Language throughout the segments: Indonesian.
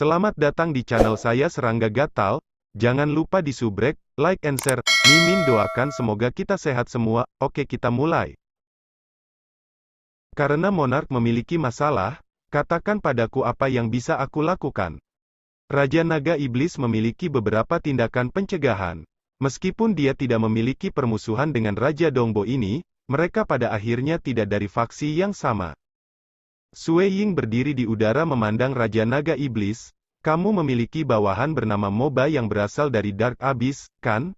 Selamat datang di channel saya Serangga Gatal. Jangan lupa di subrek, like and share. Mimin doakan semoga kita sehat semua. Oke, kita mulai. Karena monark memiliki masalah, katakan padaku apa yang bisa aku lakukan. Raja Naga Iblis memiliki beberapa tindakan pencegahan. Meskipun dia tidak memiliki permusuhan dengan Raja Dongbo ini, mereka pada akhirnya tidak dari faksi yang sama. Sue Ying berdiri di udara memandang Raja Naga Iblis. Kamu memiliki bawahan bernama Moba yang berasal dari Dark Abyss, kan?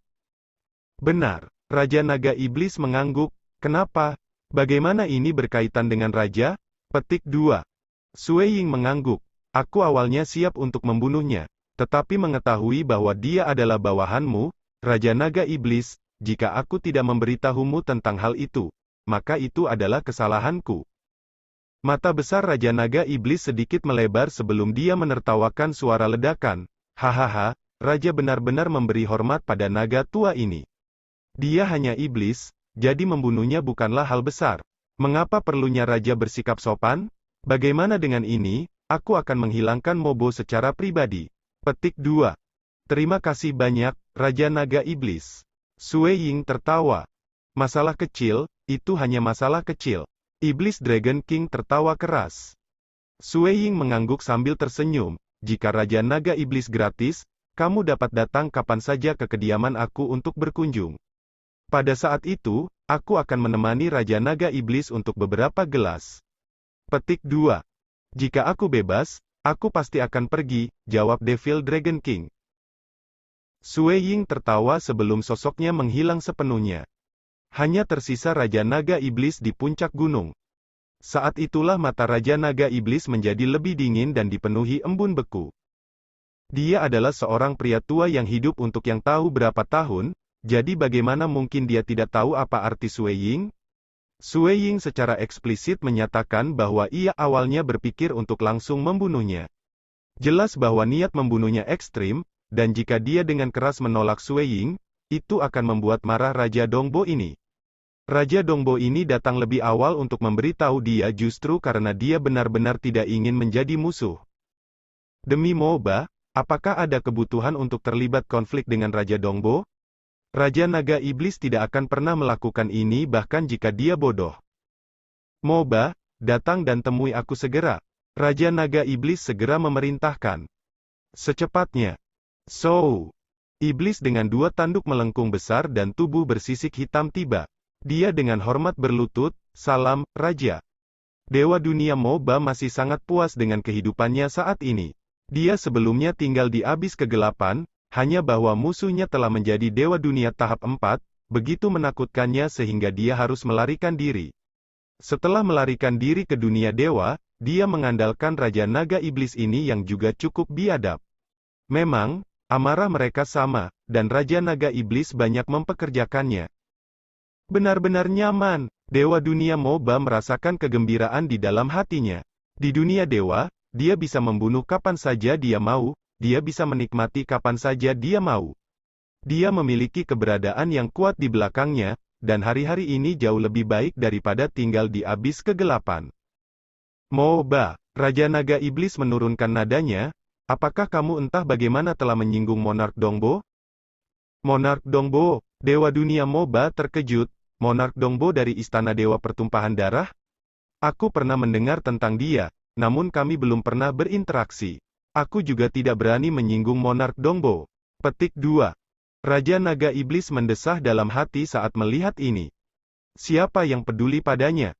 Benar. Raja Naga Iblis mengangguk. Kenapa? Bagaimana ini berkaitan dengan Raja? Petik 2. Sue Ying mengangguk. Aku awalnya siap untuk membunuhnya. Tetapi mengetahui bahwa dia adalah bawahanmu, Raja Naga Iblis, jika aku tidak memberitahumu tentang hal itu, maka itu adalah kesalahanku. Mata besar Raja Naga Iblis sedikit melebar sebelum dia menertawakan suara ledakan. Hahaha, Raja benar-benar memberi hormat pada naga tua ini. Dia hanya iblis, jadi membunuhnya bukanlah hal besar. Mengapa perlunya Raja bersikap sopan? Bagaimana dengan ini? Aku akan menghilangkan Mobo secara pribadi. Petik 2. Terima kasih banyak, Raja Naga Iblis. Sue Ying tertawa. Masalah kecil, itu hanya masalah kecil. Iblis Dragon King tertawa keras. Sue Ying mengangguk sambil tersenyum. Jika Raja Naga Iblis gratis, kamu dapat datang kapan saja ke kediaman aku untuk berkunjung. Pada saat itu, aku akan menemani Raja Naga Iblis untuk beberapa gelas. Petik 2. Jika aku bebas, aku pasti akan pergi, jawab Devil Dragon King. Sue Ying tertawa sebelum sosoknya menghilang sepenuhnya. Hanya tersisa Raja Naga Iblis di puncak gunung. Saat itulah mata Raja Naga Iblis menjadi lebih dingin dan dipenuhi embun beku. Dia adalah seorang pria tua yang hidup untuk yang tahu berapa tahun, jadi bagaimana mungkin dia tidak tahu apa arti Sue Ying? Sue Ying secara eksplisit menyatakan bahwa ia awalnya berpikir untuk langsung membunuhnya. Jelas bahwa niat membunuhnya ekstrim, dan jika dia dengan keras menolak Sue Ying, itu akan membuat marah Raja Dongbo ini. Raja Dongbo ini datang lebih awal untuk memberitahu dia justru karena dia benar-benar tidak ingin menjadi musuh. Demi Moba, apakah ada kebutuhan untuk terlibat konflik dengan Raja Dongbo? Raja Naga Iblis tidak akan pernah melakukan ini bahkan jika dia bodoh. Moba, datang dan temui aku segera. Raja Naga Iblis segera memerintahkan. Secepatnya. Iblis dengan dua tanduk melengkung besar dan tubuh bersisik hitam tiba. Dia dengan hormat berlutut, salam, Raja. Dewa dunia Moba masih sangat puas dengan kehidupannya saat ini. Dia sebelumnya tinggal di abis kegelapan, hanya bahwa musuhnya telah menjadi dewa dunia tahap 4, begitu menakutkannya sehingga dia harus melarikan diri. Setelah melarikan diri ke dunia dewa, dia mengandalkan Raja Naga Iblis ini yang juga cukup biadab. Memang, amarah mereka sama, dan Raja Naga Iblis banyak mempekerjakannya. Benar-benar nyaman, Dewa Dunia Moba merasakan kegembiraan di dalam hatinya. Di dunia dewa, dia bisa membunuh kapan saja dia mau, dia bisa menikmati kapan saja dia mau. Dia memiliki keberadaan yang kuat di belakangnya, dan hari-hari ini jauh lebih baik daripada tinggal di abis kegelapan. Moba, Raja Naga Iblis menurunkan nadanya, apakah kamu entah bagaimana telah menyinggung Monark Dongbo? Monark Dongbo, Dewa Dunia Moba terkejut. Monark Dongbo dari Istana Dewa Pertumpahan Darah? Aku pernah mendengar tentang dia, namun kami belum pernah berinteraksi. Aku juga tidak berani menyinggung Monark Dongbo. Petik 2. Raja Naga Iblis mendesah dalam hati saat melihat ini. Siapa yang peduli padanya?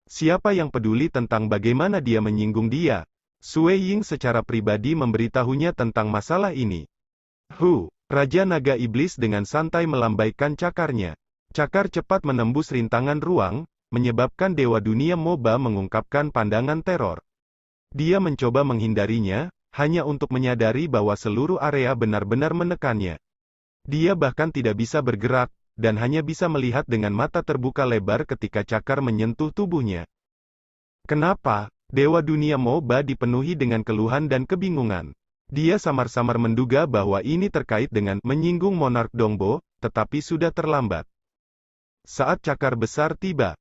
Siapa yang peduli tentang bagaimana dia menyinggung dia? Sue Ying secara pribadi memberitahunya tentang masalah ini. Raja Naga Iblis dengan santai melambaikan cakarnya. Cakar cepat menembus rintangan ruang, menyebabkan Dewa Dunia Moba mengungkapkan pandangan teror. Dia mencoba menghindarinya, hanya untuk menyadari bahwa seluruh area benar-benar menekannya. Dia bahkan tidak bisa bergerak, dan hanya bisa melihat dengan mata terbuka lebar ketika cakar menyentuh tubuhnya. Kenapa? Dewa Dunia Moba dipenuhi dengan keluhan dan kebingungan. Dia samar-samar menduga bahwa ini terkait dengan menyinggung Monark Dongbo, tetapi sudah terlambat. Saat cakar besar tiba,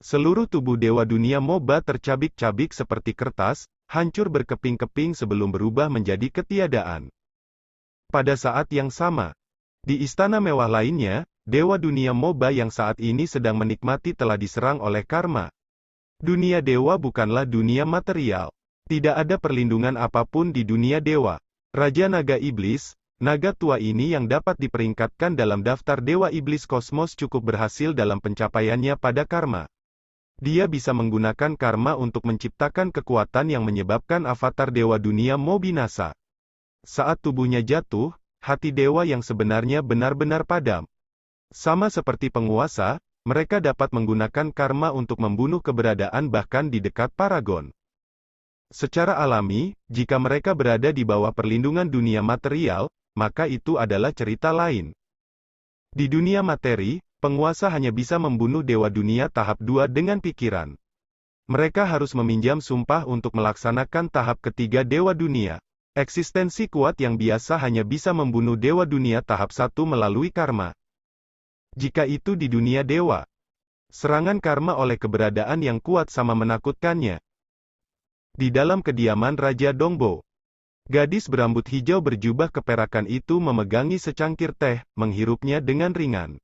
seluruh tubuh Dewa Dunia Moba tercabik-cabik seperti kertas, hancur berkeping-keping sebelum berubah menjadi ketiadaan. Pada saat yang sama, di istana mewah lainnya, Dewa Dunia MOBA yang saat ini sedang menikmati telah diserang oleh karma. Dunia dewa bukanlah dunia material. Tidak ada perlindungan apapun di dunia dewa. Raja Naga Iblis, naga tua ini yang dapat diperingkatkan dalam daftar Dewa Iblis Kosmos cukup berhasil dalam pencapaiannya pada karma. Dia bisa menggunakan karma untuk menciptakan kekuatan yang menyebabkan avatar Dewa Dunia Mo binasa. Saat tubuhnya jatuh, hati dewa yang sebenarnya benar-benar padam. Sama seperti penguasa, mereka dapat menggunakan karma untuk membunuh keberadaan bahkan di dekat Paragon. Secara alami, jika mereka berada di bawah perlindungan dunia material, maka itu adalah cerita lain. Di dunia materi, penguasa hanya bisa membunuh Dewa Dunia tahap 2 dengan pikiran. Mereka harus meminjam sumpah untuk melaksanakan tahap ketiga Dewa Dunia. Eksistensi kuat yang biasa hanya bisa membunuh Dewa Dunia tahap 1 melalui karma. Jika itu di dunia dewa, serangan karma oleh keberadaan yang kuat sama menakutkannya. Di dalam kediaman Raja Dongbo, gadis berambut hijau berjubah keperakan itu memegangi secangkir teh, menghirupnya dengan ringan.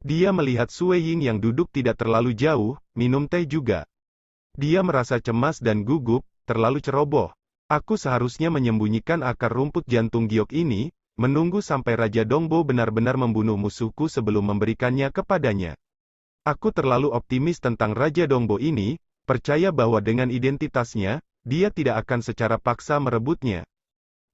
Dia melihat Sue Ying yang duduk tidak terlalu jauh, minum teh juga. Dia merasa cemas dan gugup, terlalu ceroboh. Aku seharusnya menyembunyikan akar rumput jantung giok ini, menunggu sampai Raja Dongbo benar-benar membunuh musuhku sebelum memberikannya kepadanya. Aku terlalu optimis tentang Raja Dongbo ini, percaya bahwa dengan identitasnya, dia tidak akan secara paksa merebutnya.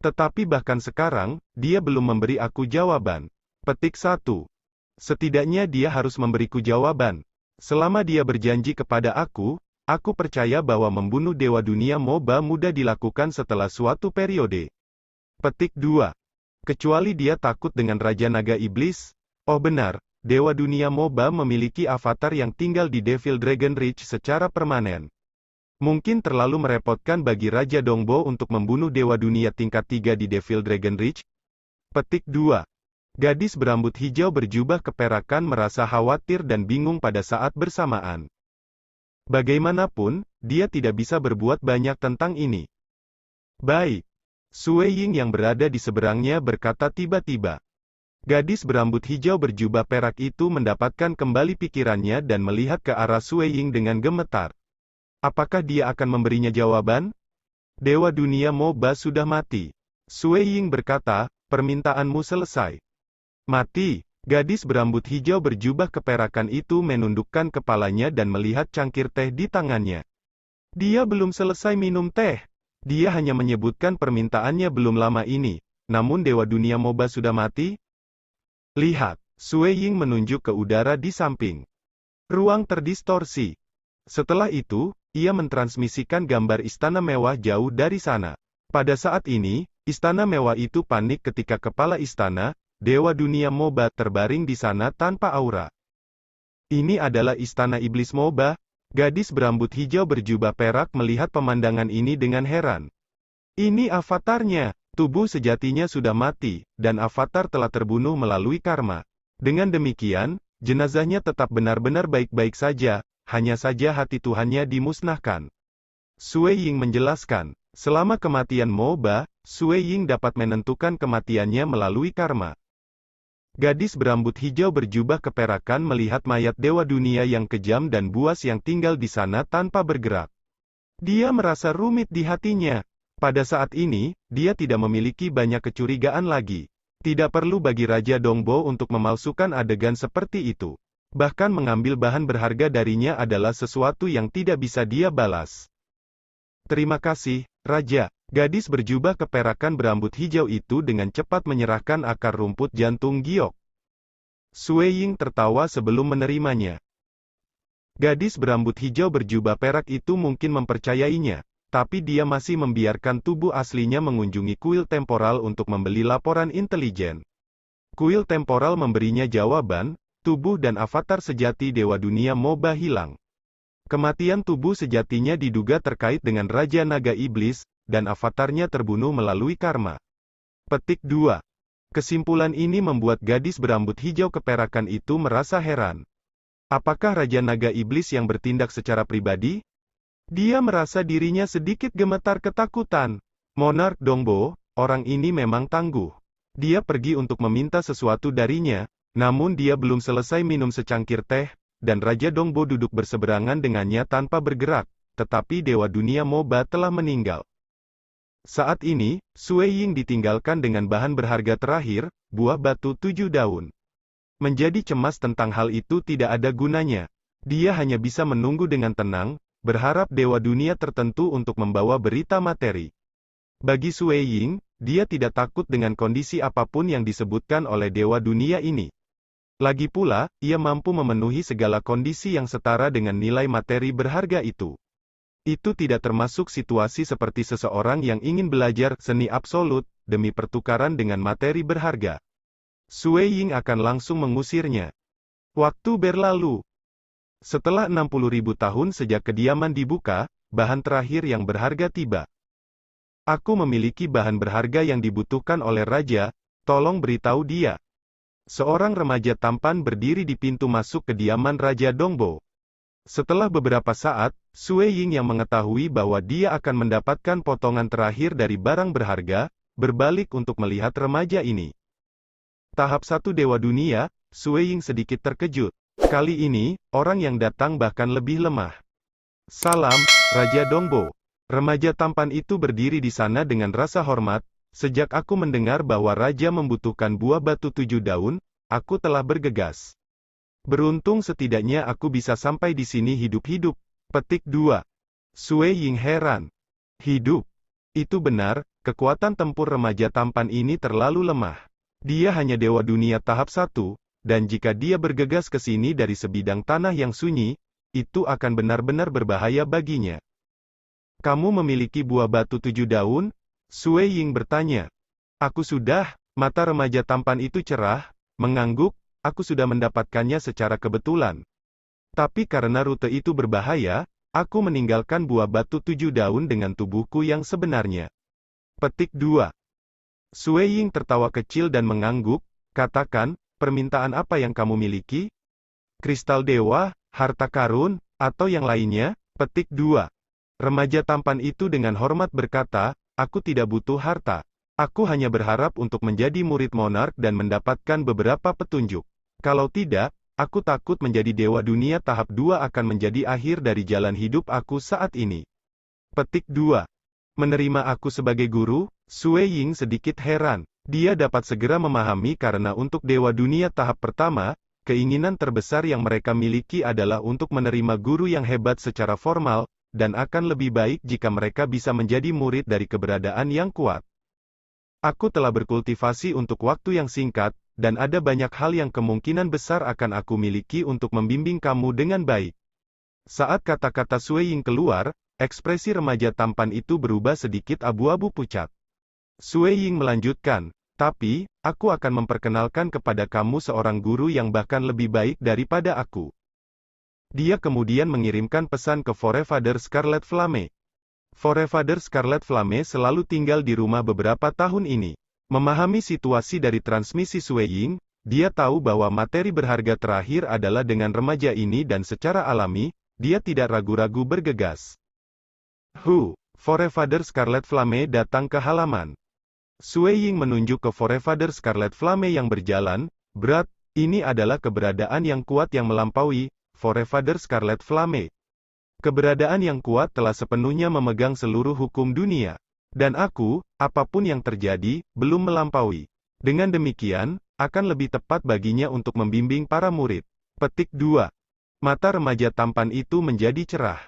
Tetapi bahkan sekarang, dia belum memberi aku jawaban. Petik 1. Setidaknya dia harus memberiku jawaban. Selama dia berjanji kepada aku percaya bahwa membunuh Dewa Dunia MOBA mudah dilakukan setelah suatu periode. Petik 2. Kecuali dia takut dengan Raja Naga Iblis. Oh benar, Dewa Dunia MOBA memiliki avatar yang tinggal di Devil Dragon Reach secara permanen. Mungkin terlalu merepotkan bagi Raja Dongbo untuk membunuh Dewa Dunia tingkat 3 di Devil Dragon Reach. Petik 2. Gadis berambut hijau berjubah keperakan merasa khawatir dan bingung pada saat bersamaan. Bagaimanapun, dia tidak bisa berbuat banyak tentang ini. Baik. Sue Ying yang berada di seberangnya berkata tiba-tiba. Gadis berambut hijau berjubah perak itu mendapatkan kembali pikirannya dan melihat ke arah Sue Ying dengan gemetar. Apakah dia akan memberinya jawaban? Dewa Dunia MOBA sudah mati. Sue Ying berkata, permintaanmu selesai. Mati. Gadis berambut hijau berjubah keperakan itu menundukkan kepalanya dan melihat cangkir teh di tangannya. Dia belum selesai minum teh. Dia hanya menyebutkan permintaannya belum lama ini. Namun Dewa Dunia MOBA sudah mati? Lihat, Sue Ying menunjuk ke udara di samping. Ruang terdistorsi. Setelah itu, ia mentransmisikan gambar istana mewah jauh dari sana. Pada saat ini, istana mewah itu panik ketika kepala istana, Dewa Dunia MOBA, terbaring di sana tanpa aura. Ini adalah istana iblis MOBA. Gadis berambut hijau berjubah perak melihat pemandangan ini dengan heran. Ini avatarnya. Tubuh sejatinya sudah mati, dan avatar telah terbunuh melalui karma. Dengan demikian, jenazahnya tetap benar-benar baik-baik saja, hanya saja hati Tuhannya dimusnahkan. Sue Ying menjelaskan, selama kematian MOBA, Sue Ying dapat menentukan kematiannya melalui karma. Gadis berambut hijau berjubah keperakan melihat mayat Dewa Dunia yang kejam dan buas yang tinggal di sana tanpa bergerak. Dia merasa rumit di hatinya. Pada saat ini, dia tidak memiliki banyak kecurigaan lagi. Tidak perlu bagi Raja Dongbo untuk memalsukan adegan seperti itu. Bahkan mengambil bahan berharga darinya adalah sesuatu yang tidak bisa dia balas. Terima kasih, Raja. Gadis berjubah keperakan berambut hijau itu dengan cepat menyerahkan akar rumput jantung giok. Sue Ying tertawa sebelum menerimanya. Gadis berambut hijau berjubah perak itu mungkin mempercayainya. Tapi dia masih membiarkan tubuh aslinya mengunjungi kuil temporal untuk membeli laporan intelijen. Kuil temporal memberinya jawaban, tubuh dan avatar sejati Dewa Dunia MOBA hilang. Kematian tubuh sejatinya diduga terkait dengan Raja Naga Iblis, dan avatarnya terbunuh melalui karma. Petik 2. Kesimpulan ini membuat gadis berambut hijau keperakan itu merasa heran. Apakah Raja Naga Iblis yang bertindak secara pribadi? Dia merasa dirinya sedikit gemetar ketakutan. Monark Dongbo, orang ini memang tangguh. Dia pergi untuk meminta sesuatu darinya, namun dia belum selesai minum secangkir teh, dan Raja Dongbo duduk berseberangan dengannya tanpa bergerak, tetapi Dewa Dunia Moba telah meninggal. Saat ini, Sui Ying ditinggalkan dengan bahan berharga terakhir, buah batu 7 daun. Menjadi cemas tentang hal itu tidak ada gunanya. Dia hanya bisa menunggu dengan tenang, berharap Dewa Dunia tertentu untuk membawa berita materi. Bagi Sui Ying, dia tidak takut dengan kondisi apapun yang disebutkan oleh Dewa Dunia ini. Lagi pula, ia mampu memenuhi segala kondisi yang setara dengan nilai materi berharga itu. Itu tidak termasuk situasi seperti seseorang yang ingin belajar seni absolut, demi pertukaran dengan materi berharga. Sui Ying akan langsung mengusirnya. Waktu berlalu. Setelah 60.000 tahun sejak kediaman dibuka, bahan terakhir yang berharga tiba. Aku memiliki bahan berharga yang dibutuhkan oleh Raja, tolong beritahu dia. Seorang remaja tampan berdiri di pintu masuk kediaman Raja Dongbo. Setelah beberapa saat, Sui Ying yang mengetahui bahwa dia akan mendapatkan potongan terakhir dari barang berharga, berbalik untuk melihat remaja ini. Tahap 1 Dewa Dunia, Sui Ying sedikit terkejut. Kali ini, orang yang datang bahkan lebih lemah. Salam, Raja Dongbo. Remaja tampan itu berdiri di sana dengan rasa hormat. Sejak aku mendengar bahwa Raja membutuhkan buah batu 7 daun, aku telah bergegas. Beruntung setidaknya aku bisa sampai di sini hidup-hidup. Petik 2. Sui Ying heran. Hidup. Itu benar, kekuatan tempur remaja tampan ini terlalu lemah. Dia hanya Dewa Dunia tahap 1, dan jika dia bergegas ke sini dari sebidang tanah yang sunyi, itu akan benar-benar berbahaya baginya. Kamu memiliki buah batu 7 daun? Sui Ying bertanya. Aku sudah, mata remaja tampan itu cerah, mengangguk, aku sudah mendapatkannya secara kebetulan. Tapi karena rute itu berbahaya, aku meninggalkan buah batu 7 daun dengan tubuhku yang sebenarnya. Petik 2. Sui Ying tertawa kecil dan mengangguk, katakan, permintaan apa yang kamu miliki? Kristal dewa, harta karun, atau yang lainnya? Petik 2. Remaja tampan itu dengan hormat berkata, aku tidak butuh harta. Aku hanya berharap untuk menjadi murid monark dan mendapatkan beberapa petunjuk. Kalau tidak, aku takut menjadi Dewa Dunia tahap 2 akan menjadi akhir dari jalan hidup aku saat ini. Petik 2. Menerima aku sebagai guru? Sui Ying sedikit heran. Dia dapat segera memahami karena untuk Dewa Dunia tahap pertama, keinginan terbesar yang mereka miliki adalah untuk menerima guru yang hebat secara formal, dan akan lebih baik jika mereka bisa menjadi murid dari keberadaan yang kuat. Aku telah berkultivasi untuk waktu yang singkat, dan ada banyak hal yang kemungkinan besar akan aku miliki untuk membimbing kamu dengan baik. Saat kata-kata Sui Ying keluar, ekspresi remaja tampan itu berubah sedikit abu-abu pucat. Sui Ying melanjutkan, tapi, aku akan memperkenalkan kepada kamu seorang guru yang bahkan lebih baik daripada aku. Dia kemudian mengirimkan pesan ke Forefather Scarlet Flame. Forefather Scarlet Flame selalu tinggal di rumah beberapa tahun ini. Memahami situasi dari transmisi Sui Ying, dia tahu bahwa materi berharga terakhir adalah dengan remaja ini dan secara alami, dia tidak ragu-ragu bergegas. Forefather Scarlet Flame datang ke halaman. Sui Ying menunjuk ke Forefather Scarlet Flame yang berjalan, berat, ini adalah keberadaan yang kuat yang melampaui, Forefather Scarlet Flame. Keberadaan yang kuat telah sepenuhnya memegang seluruh hukum dunia. Dan aku, apapun yang terjadi, belum melampaui. Dengan demikian, akan lebih tepat baginya untuk membimbing para murid. Petik 2. Mata remaja tampan itu menjadi cerah.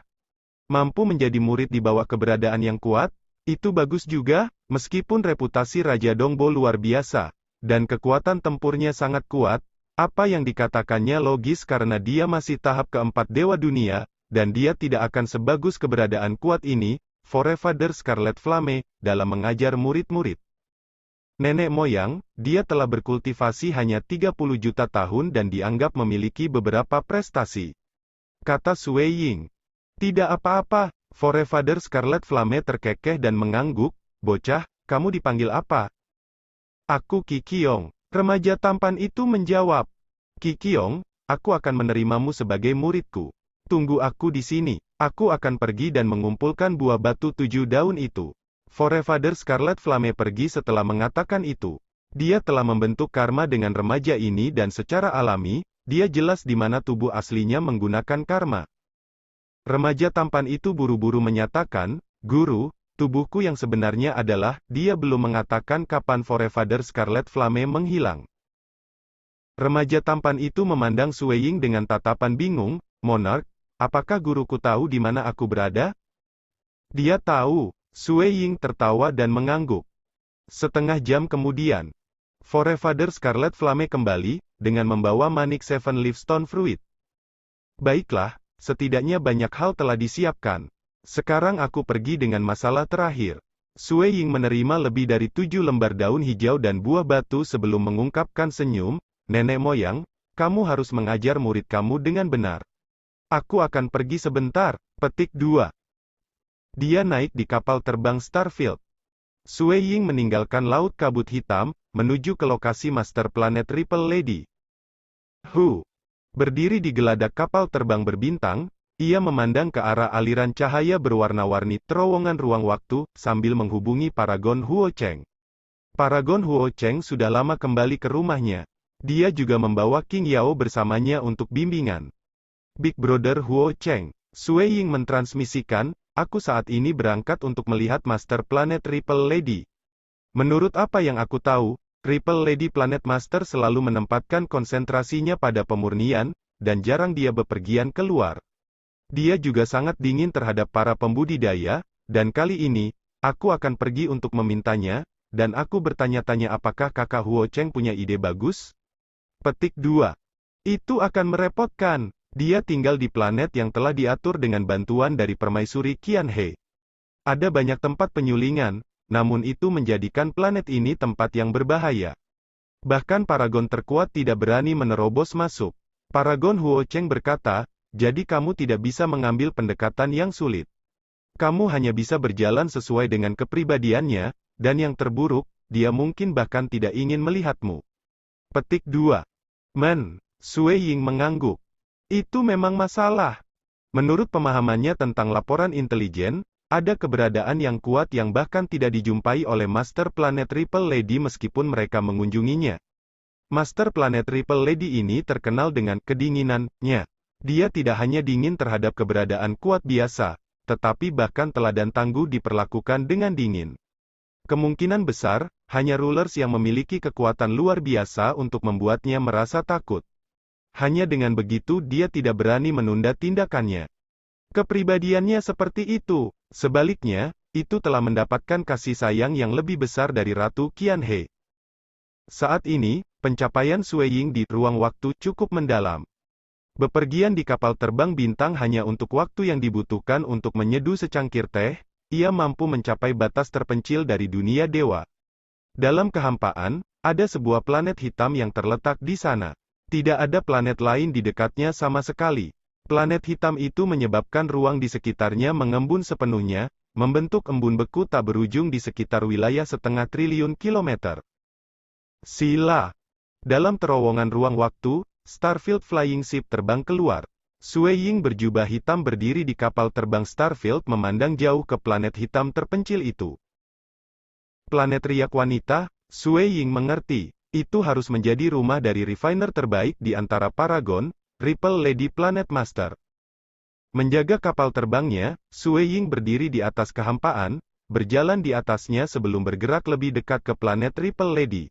Mampu menjadi murid di bawah keberadaan yang kuat? Itu bagus juga, meskipun reputasi Raja Dongbo luar biasa, dan kekuatan tempurnya sangat kuat, apa yang dikatakannya logis karena dia masih tahap keempat Dewa Dunia, dan dia tidak akan sebagus keberadaan kuat ini, Forefather Scarlet Flame, dalam mengajar murid-murid. Nenek moyang, dia telah berkultivasi hanya 30 juta tahun dan dianggap memiliki beberapa prestasi. Kata Sui Ying. Tidak apa-apa. Forefather Scarlet Flame terkekeh dan mengangguk, bocah, kamu dipanggil apa? Aku Qiqiong. Remaja tampan itu menjawab. Qiqiong, aku akan menerimamu sebagai muridku. Tunggu aku di sini. Aku akan pergi dan mengumpulkan buah batu 7 daun itu. Forefather Scarlet Flame pergi setelah mengatakan itu. Dia telah membentuk karma dengan remaja ini dan secara alami, dia jelas di mana tubuh aslinya menggunakan karma. Remaja tampan itu buru-buru menyatakan, Guru, tubuhku yang sebenarnya adalah, dia belum mengatakan kapan Forefather Scarlet Flame menghilang. Remaja tampan itu memandang Sue Ying dengan tatapan bingung, Monarch, apakah guruku tahu di mana aku berada? Dia tahu. Sue Ying tertawa dan mengangguk. Setengah jam kemudian, Forefather Scarlet Flame kembali, dengan membawa manik Seven Leaf Stone Fruit. Baiklah, setidaknya banyak hal telah disiapkan. Sekarang aku pergi dengan masalah terakhir. Sue Ying menerima lebih dari 7 lembar daun hijau dan buah batu sebelum mengungkapkan senyum, Nenek moyang, kamu harus mengajar murid kamu dengan benar. Aku akan pergi sebentar. Petik 2. Dia naik di kapal terbang Starfield. Sue Ying meninggalkan laut kabut hitam, menuju ke lokasi master planet Ripple Lady. Berdiri di geladak kapal terbang berbintang, ia memandang ke arah aliran cahaya berwarna-warni terowongan ruang waktu, sambil menghubungi Paragon Huo Cheng. Paragon Huo Cheng sudah lama kembali ke rumahnya. Dia juga membawa King Yao bersamanya untuk bimbingan. Big Brother Huo Cheng. Sue Ying mentransmisikan, aku saat ini berangkat untuk melihat Master Planet Ripple Lady. Menurut apa yang aku tahu, Ripple Lady Planet Master selalu menempatkan konsentrasinya pada pemurnian, dan jarang dia bepergian keluar. Dia juga sangat dingin terhadap para pembudidaya, dan kali ini, aku akan pergi untuk memintanya, dan aku bertanya-tanya apakah kakak Huo Cheng punya ide bagus? Petik 2. Itu akan merepotkan. Dia tinggal di planet yang telah diatur dengan bantuan dari permaisuri Qian He. Ada banyak tempat penyulingan, namun itu menjadikan planet ini tempat yang berbahaya. Bahkan paragon terkuat tidak berani menerobos masuk. Paragon Huo Cheng berkata, jadi kamu tidak bisa mengambil pendekatan yang sulit. Kamu hanya bisa berjalan sesuai dengan kepribadiannya, dan yang terburuk, dia mungkin bahkan tidak ingin melihatmu. Petik 2. Sue Ying mengangguk. Itu memang masalah. Menurut pemahamannya tentang laporan intelijen, ada keberadaan yang kuat yang bahkan tidak dijumpai oleh Master Planet Ripple Lady meskipun mereka mengunjunginya. Master Planet Ripple Lady ini terkenal dengan kedinginannya. Dia tidak hanya dingin terhadap keberadaan kuat biasa, tetapi bahkan teladan tangguh diperlakukan dengan dingin. Kemungkinan besar, hanya rulers yang memiliki kekuatan luar biasa untuk membuatnya merasa takut. Hanya dengan begitu dia tidak berani menunda tindakannya. Kepribadiannya seperti itu. Sebaliknya, itu telah mendapatkan kasih sayang yang lebih besar dari Ratu Qian He. Saat ini, pencapaian Sue Ying di ruang waktu cukup mendalam. Bepergian di kapal terbang bintang hanya untuk waktu yang dibutuhkan untuk menyeduh secangkir teh, ia mampu mencapai batas terpencil dari dunia dewa. Dalam kehampaan, ada sebuah planet hitam yang terletak di sana. Tidak ada planet lain di dekatnya sama sekali. Planet hitam itu menyebabkan ruang di sekitarnya mengembun sepenuhnya, membentuk embun beku tak berujung di sekitar wilayah 0,5 triliun kilometer. Sila. Dalam terowongan ruang waktu, Starfield Flying Ship terbang keluar. Sue Ying berjubah hitam berdiri di kapal terbang Starfield memandang jauh ke planet hitam terpencil itu. Planet riak wanita, Sue Ying mengerti. Itu harus menjadi rumah dari refiner terbaik di antara Paragon, Ripple Lady Planet Master. Menjaga kapal terbangnya, Sue Ying berdiri di atas kehampaan, berjalan di atasnya sebelum bergerak lebih dekat ke planet Ripple Lady.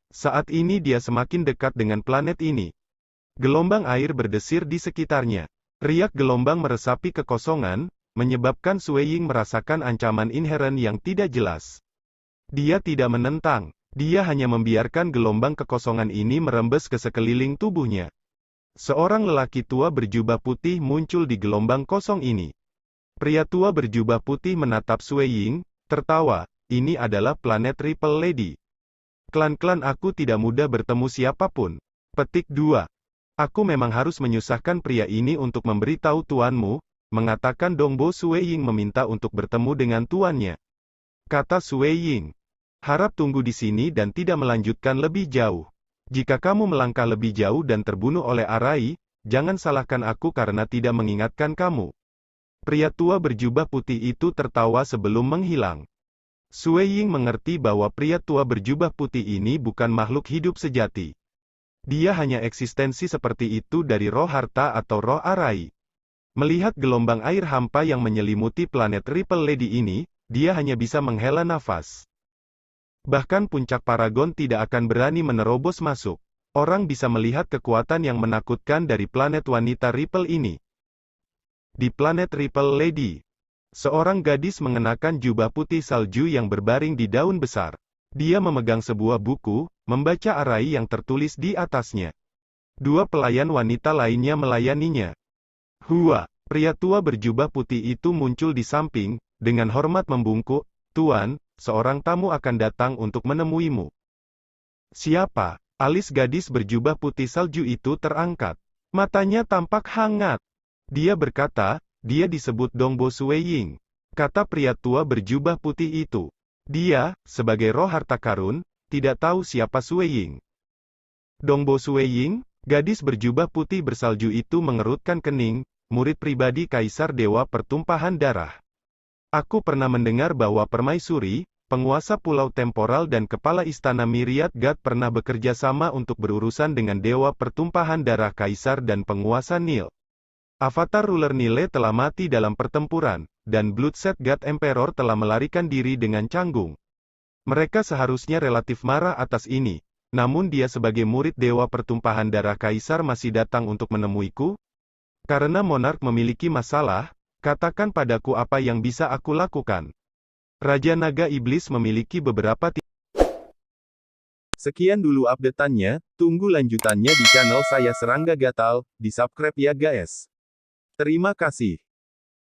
Saat ini dia semakin dekat dengan planet ini. Gelombang air berdesir di sekitarnya. Riak gelombang meresapi kekosongan, menyebabkan Sue Ying merasakan ancaman inheren yang tidak jelas. Dia tidak menentang. Dia hanya membiarkan gelombang kekosongan ini merembes ke sekeliling tubuhnya. Seorang lelaki tua berjubah putih muncul di gelombang kosong ini. Pria tua berjubah putih menatap Sue Ying, tertawa, ini adalah planet Ripple Lady. Klan-klan aku tidak mudah bertemu siapapun. Petik 2. Aku memang harus menyusahkan pria ini untuk memberitahu tuanmu, mengatakan Dongbo. Sue Ying meminta untuk bertemu dengan tuannya. Kata Sue Ying. Harap tunggu di sini dan tidak melanjutkan lebih jauh. Jika kamu melangkah lebih jauh dan terbunuh oleh Arai, jangan salahkan aku karena tidak mengingatkan kamu. Pria tua berjubah putih itu tertawa sebelum menghilang. Sui Ying mengerti bahwa pria tua berjubah putih ini bukan makhluk hidup sejati. Dia hanya eksistensi seperti itu dari roh harta atau roh arai. Melihat gelombang air hampa yang menyelimuti planet Ripple Lady ini, dia hanya bisa menghela nafas. Bahkan puncak Paragon tidak akan berani menerobos masuk. Orang bisa melihat kekuatan yang menakutkan dari planet wanita Ripple ini. Di planet Ripple Lady, seorang gadis mengenakan jubah putih salju yang berbaring di daun besar. Dia memegang sebuah buku, membaca arai yang tertulis di atasnya. Dua pelayan wanita lainnya melayaninya. Hua, pria tua berjubah putih itu muncul di samping, dengan hormat membungkuk, "Tuan, seorang tamu akan datang untuk menemuimu." "Siapa?" Alis gadis berjubah putih salju itu terangkat. Matanya tampak hangat. Dia berkata, "Dia disebut Dongbo Sui Ying," kata pria tua berjubah putih itu. Dia, sebagai roh harta karun, tidak tahu siapa Sui Ying. Dongbo Sui Ying, gadis berjubah putih bersalju itu mengerutkan kening, murid pribadi Kaisar Dewa Pertumpahan Darah. Aku pernah mendengar bahwa Permaisuri, penguasa Pulau Temporal dan kepala istana Myriad God pernah bekerja sama untuk berurusan dengan Dewa Pertumpahan Darah Kaisar dan penguasa Nil. Avatar ruler Nile telah mati dalam pertempuran, dan Bloodset God Emperor telah melarikan diri dengan canggung. Mereka seharusnya relatif marah atas ini, namun dia sebagai murid Dewa Pertumpahan Darah Kaisar masih datang untuk menemuiku? Karena monark memiliki masalah, katakan padaku apa yang bisa aku lakukan. Raja Naga Iblis memiliki beberapa Sekian dulu update-annya, tunggu lanjutannya di channel saya Serangga Gatal, di subscribe ya guys. Terima kasih.